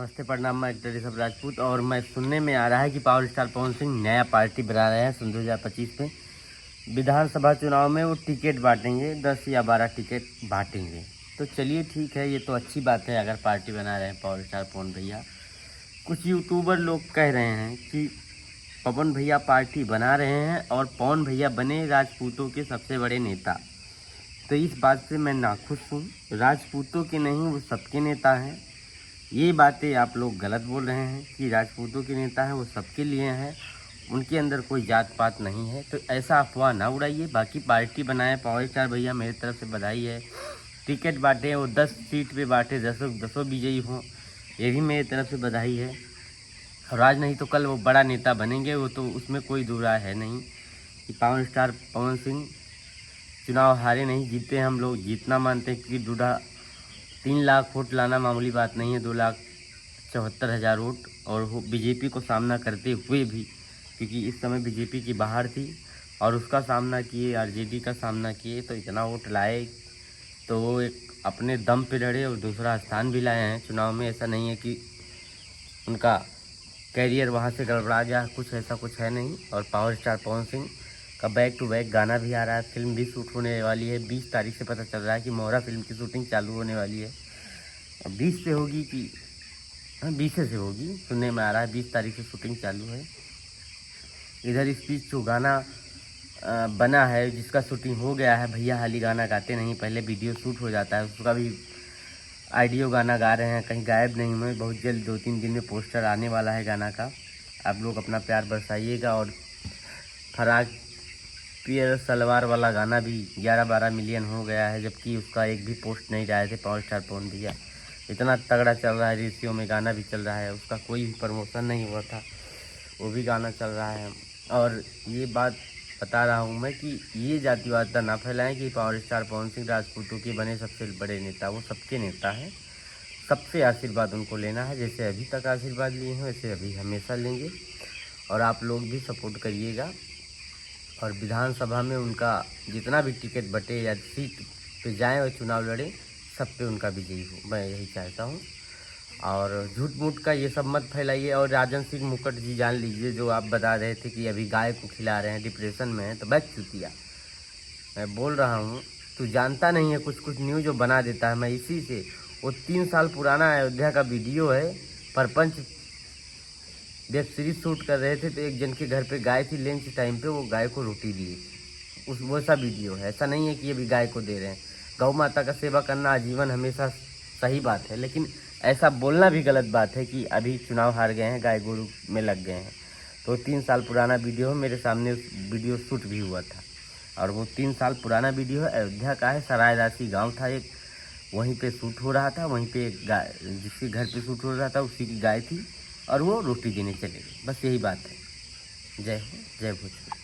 नमस्ते, प्रणाम। मैं एक्टर ऋषभ राजपूत और मैं सुनने में आ रहा है कि पावर स्टार पवन सिंह नया पार्टी बना रहे हैं सन 2025 में। विधानसभा चुनाव में वो टिकट बांटेंगे, 10 या 12 टिकट बांटेंगे। तो चलिए ठीक है, ये तो अच्छी बात है अगर पार्टी बना रहे हैं पावर स्टार पवन भैया। कुछ यूट्यूबर लोग कह रहे हैं कि पवन भैया पार्टी बना रहे हैं और पवन भैया बने राजपूतों के सबसे बड़े नेता। तो इस बात से मैं नाखुश हूँ। राजपूतों के नहीं, वो सबके नेता हैं। ये बातें आप लोग गलत बोल रहे हैं कि राजपूतों के नेता हैं, वो सबके लिए हैं, उनके अंदर कोई जात पात नहीं है। तो ऐसा अफवाह ना उड़ाइए। बाकी पार्टी बनाए पावर स्टार भैया, मेरी तरफ से बधाई है। टिकट बांटे, वो 10 सीट पे बांटे, दसों विजयी हों, ये भी मेरी तरफ से बधाई है। और आज नहीं तो कल वो बड़ा नेता बनेंगे, वो तो उसमें कोई दो राय है नहीं कि पावर स्टार पवन सिंह चुनाव हारे नहीं, जीते। हम लोग जीतना मानते हैं कि 3 लाख वोट लाना मामूली बात नहीं है। 2,74,000 वोट, और वो बीजेपी को सामना करते हुए भी, क्योंकि इस समय बीजेपी की बाहर थी और उसका सामना किए, आरजेडी का सामना किए, तो इतना वोट लाए। तो वो एक अपने दम पे लड़े और दूसरा स्थान भी लाए हैं चुनाव में। ऐसा नहीं है कि उनका कैरियर वहाँ से गड़बड़ा गया, कुछ है नहीं। और पावर स्टार पवन सिंह का बैक टू बैक गाना भी आ रहा है, फिल्म भी शूट होने वाली है। 20 तारीख से पता चल रहा है कि मोहरा फिल्म की शूटिंग चालू होने वाली है। 20 से होगी कि 20 से होगी, सुनने में आ रहा है 20 तारीख से शूटिंग चालू है। इधर इस बीच जो गाना बना है, जिसका शूटिंग हो गया है, भैया हाली गाना गाते नहीं, पहले वीडियो शूट हो जाता है, उसका भी ऑडियो गाना गा रहे हैं, कहीं गायब नहीं हुए। बहुत जल्द 2-3 दिन में पोस्टर आने वाला है गाना का। आप लोग अपना प्यार बरसाइएगा। और फराक पियर सलवार वाला गाना भी 11-12 मिलियन हो गया है, जबकि उसका एक भी पोस्ट नहीं डाले थे पावर स्टार पवन भैया। इतना तगड़ा चल रहा है, रेशियो में गाना भी चल रहा है, उसका कोई भी प्रमोशन नहीं हुआ था, वो भी गाना चल रहा है। और ये बात बता रहा हूँ मैं कि ये जातिवादिता ना फैलाएं कि पावर स्टार पवन सिंह राजपूतों के बने सबसे बड़े नेता। वो सबके नेता हैं, सबसे आशीर्वाद उनको लेना है। जैसे अभी तक आशीर्वाद लिए हैं, वैसे अभी हमेशा लेंगे। और आप लोग भी सपोर्ट करिएगा। और विधानसभा में उनका जितना भी टिकट बटे या सीट पे जाएँ और चुनाव लड़े, सब पे उनका विजयी हो, मैं यही चाहता हूँ। और झूठ मूठ का ये सब मत फैलाइए। और राजन सिंह मुकट जी, जान लीजिए, जो आप बता रहे थे कि अभी गाय को खिला रहे हैं, डिप्रेशन में है, तो बैठ चुतिया। मैं बोल रहा हूँ, तू जानता नहीं है, कुछ न्यूज़ जो बना देता है। मैं इसी से, वो 3 साल पुराना अयोध्या का वीडियो है, परपंच वेब सीरीज शूट कर रहे थे, तो एक जन के घर पे गाय थी, लंच टाइम पे वो गाय को रोटी दी, उस वैसा वीडियो है। ऐसा नहीं है कि अभी गाय को दे रहे हैं। गौ माता का सेवा करना आजीवन हमेशा सही बात है, लेकिन ऐसा बोलना भी गलत बात है कि अभी चुनाव हार गए हैं, गाय गोरू में लग गए हैं। तो 3 साल पुराना वीडियो है, मेरे सामने वीडियो शूट भी हुआ था। और वो 3 साल पुराना वीडियो है, अयोध्या का है। सरायदासी गाँव था एक, वहीं पे शूट हो रहा था। वहीं पे एक गाय, जिसके घर पे शूट हो रहा था, उसी की गाय थी, और वो रोटी देने चले गए। बस यही बात है। जय हो, जय भोजपुरी।